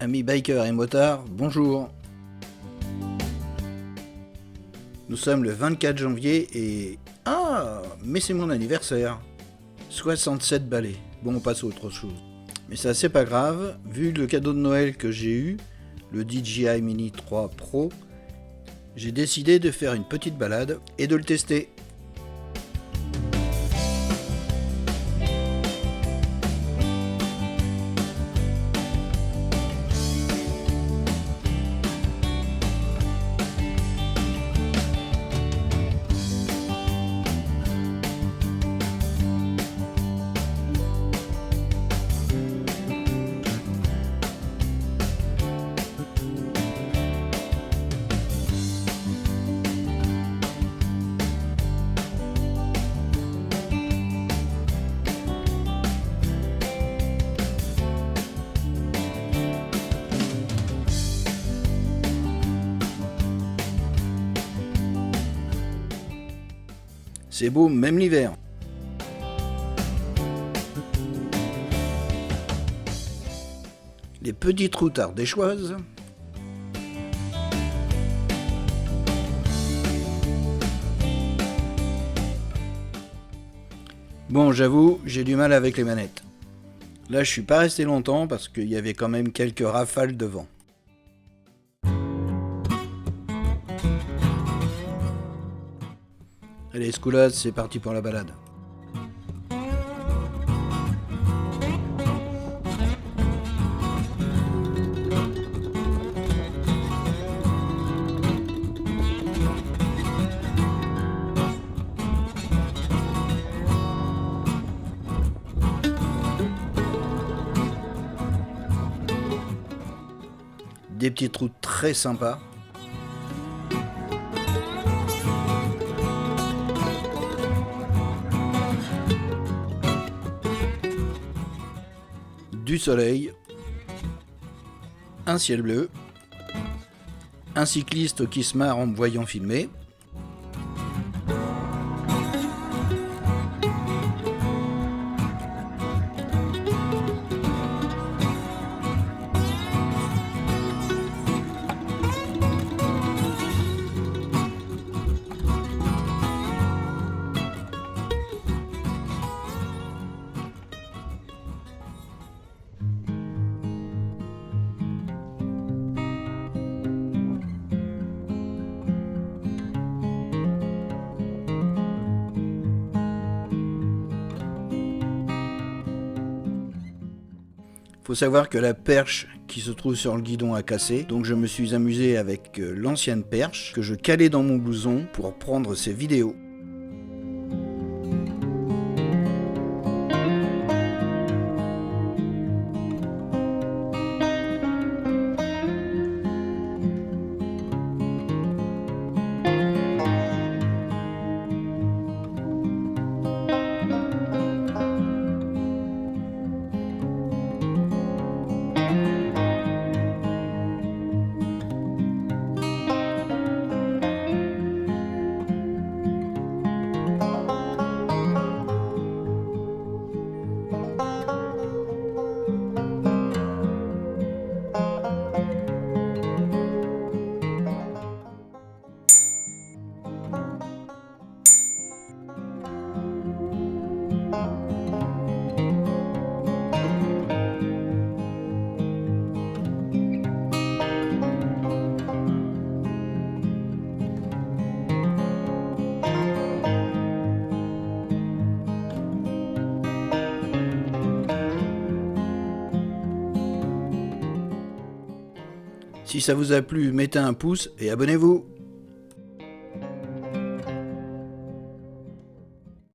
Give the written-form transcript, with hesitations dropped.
Amis bikers et motards, bonjour. Nous sommes le 24 janvier et... Ah, mais c'est mon anniversaire. 67 balais. Bon, on passe à autre chose. Mais ça, c'est pas grave, vu le cadeau de Noël que j'ai eu, le DJI Mini 3 Pro, j'ai décidé de faire une petite balade et de le tester. C'est beau même l'hiver. Les petites routes ardéchoises. Bon, j'avoue, j'ai du mal avec les manettes. Là, je suis pas resté longtemps parce qu'il y avait quand même quelques rafales de vent. Allez, Scoulade, c'est parti pour la balade. Des petites routes très sympas. Du soleil, un ciel bleu, un cycliste qui se marre en me voyant filmer. Faut savoir que la perche qui se trouve sur le guidon a cassé, donc je me suis amusé avec l'ancienne perche que je calais dans mon blouson pour prendre ces vidéos. Si ça vous a plu, mettez un pouce et abonnez-vous.